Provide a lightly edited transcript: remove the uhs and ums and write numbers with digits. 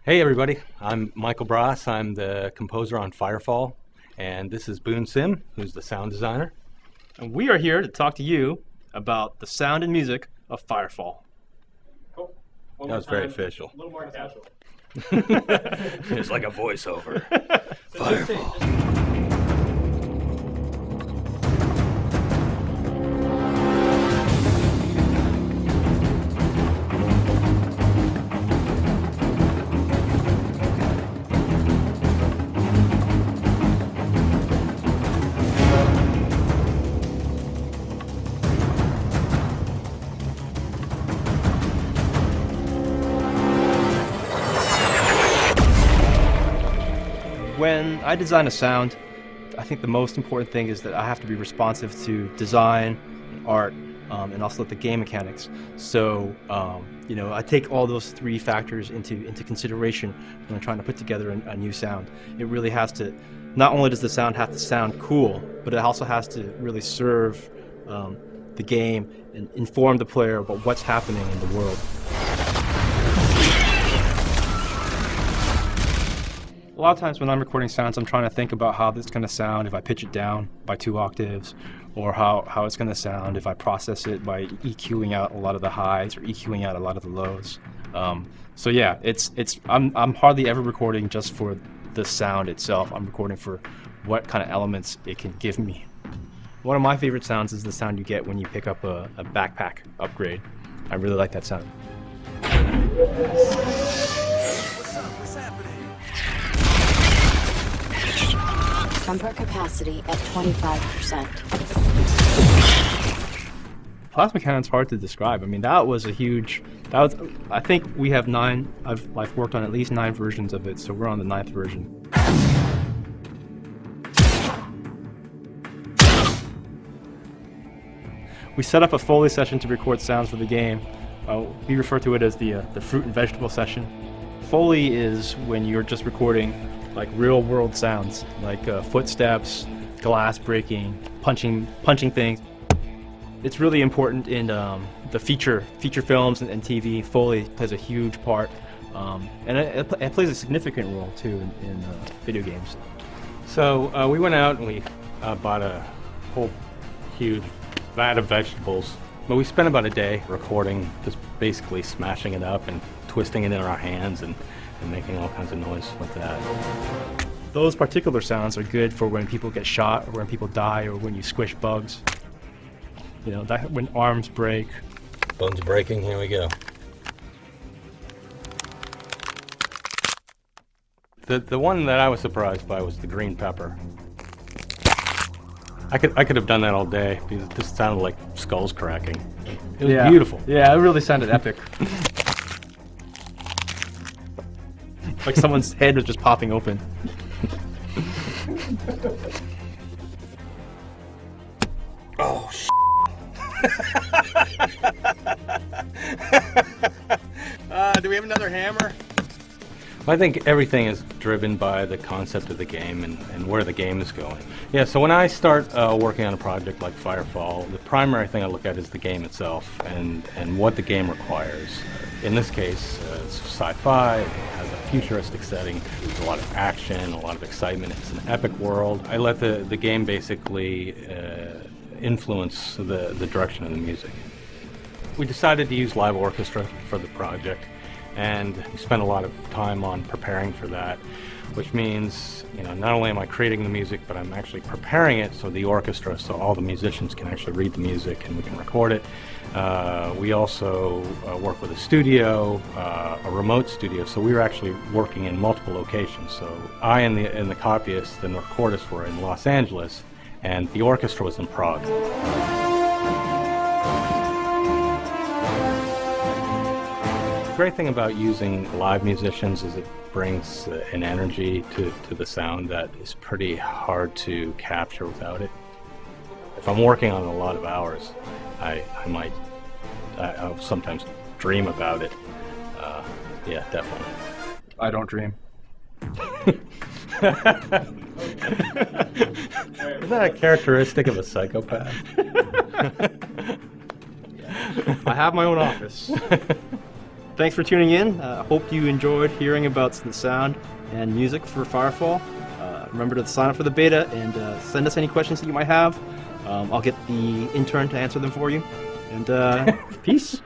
Hey everybody, I'm Michael Brass. I'm the composer on Firefall, and this is Boone Sim, who's the sound designer. And we are here to talk to you about the sound and music of Firefall. Cool. That was very official. A little more casual. It's like a voiceover. Firefall. When I design a sound, I think the most important thing is that I have to be responsive to design, art, and also the game mechanics. So, I take all those three factors into consideration when I'm trying to put together a new sound. It really has to, not only does the sound have to sound cool, but it also has to really serve the game and inform the player about what's happening in the world. A lot of times when I'm recording sounds, I'm trying to think about how this is going to sound if I pitch it down by 2 octaves, or how it's going to sound if I process it by EQing out a lot of the highs or EQing out a lot of the lows. So yeah, I'm hardly ever recording just for the sound itself. I'm recording for what kind of elements it can give me. One of my favorite sounds is the sound you get when you pick up a backpack upgrade. I really like that sound. Bumper capacity at 25%. Plasma cannon's hard to describe. I mean, I think we have 9, I've worked on at least 9 versions of it, so we're on the 9th version. We set up a Foley session to record sounds for the game. We refer to it as the fruit and vegetable session. Foley is when you're just recording like real world sounds, like footsteps, glass breaking, punching things. It's really important in the feature films and TV. Foley plays a huge part, and it plays a significant role too in video games. So we went out and we bought a whole huge vat of vegetables, but we spent about a day recording, just basically smashing it up and twisting it in our hands and making all kinds of noise with that. Those particular sounds are good for when people get shot, or when people die, or when you squish bugs. When arms break. Bones breaking, here we go. The one that I was surprised by was the green pepper. I could have done that all day because it just sounded like skulls cracking. It was beautiful. Yeah, it really sounded epic. Like someone's head was just popping open. Oh, do we have another hammer? I think everything is driven by the concept of the game and where the game is going. Yeah, so when I start working on a project like Firefall, the primary thing I look at is the game itself and what the game requires. In this case, it's sci-fi, it has a futuristic setting, there's a lot of action, a lot of excitement, it's an epic world. I let the game basically influence the direction of the music. We decided to use live orchestra for the project, and we spent a lot of time on preparing for that, which means, not only am I creating the music, but I'm actually preparing it so the orchestra, so all the musicians can actually read the music and we can record it. We also work with a studio, a remote studio, so we were actually working in multiple locations. So I and the copyist and the recordist were in Los Angeles, and the orchestra was in Prague. The great thing about using live musicians is it brings an energy to the sound that is pretty hard to capture without it. If I'm working on it a lot of hours, I'll sometimes dream about it. Yeah, definitely. I don't dream. Is that a characteristic of a psychopath? I have my own office. thanks for tuning in. Hope you enjoyed hearing about the sound and music for Firefall. Remember to sign up for the beta and send us any questions that you might have. I'll get the intern to answer them for you. And peace.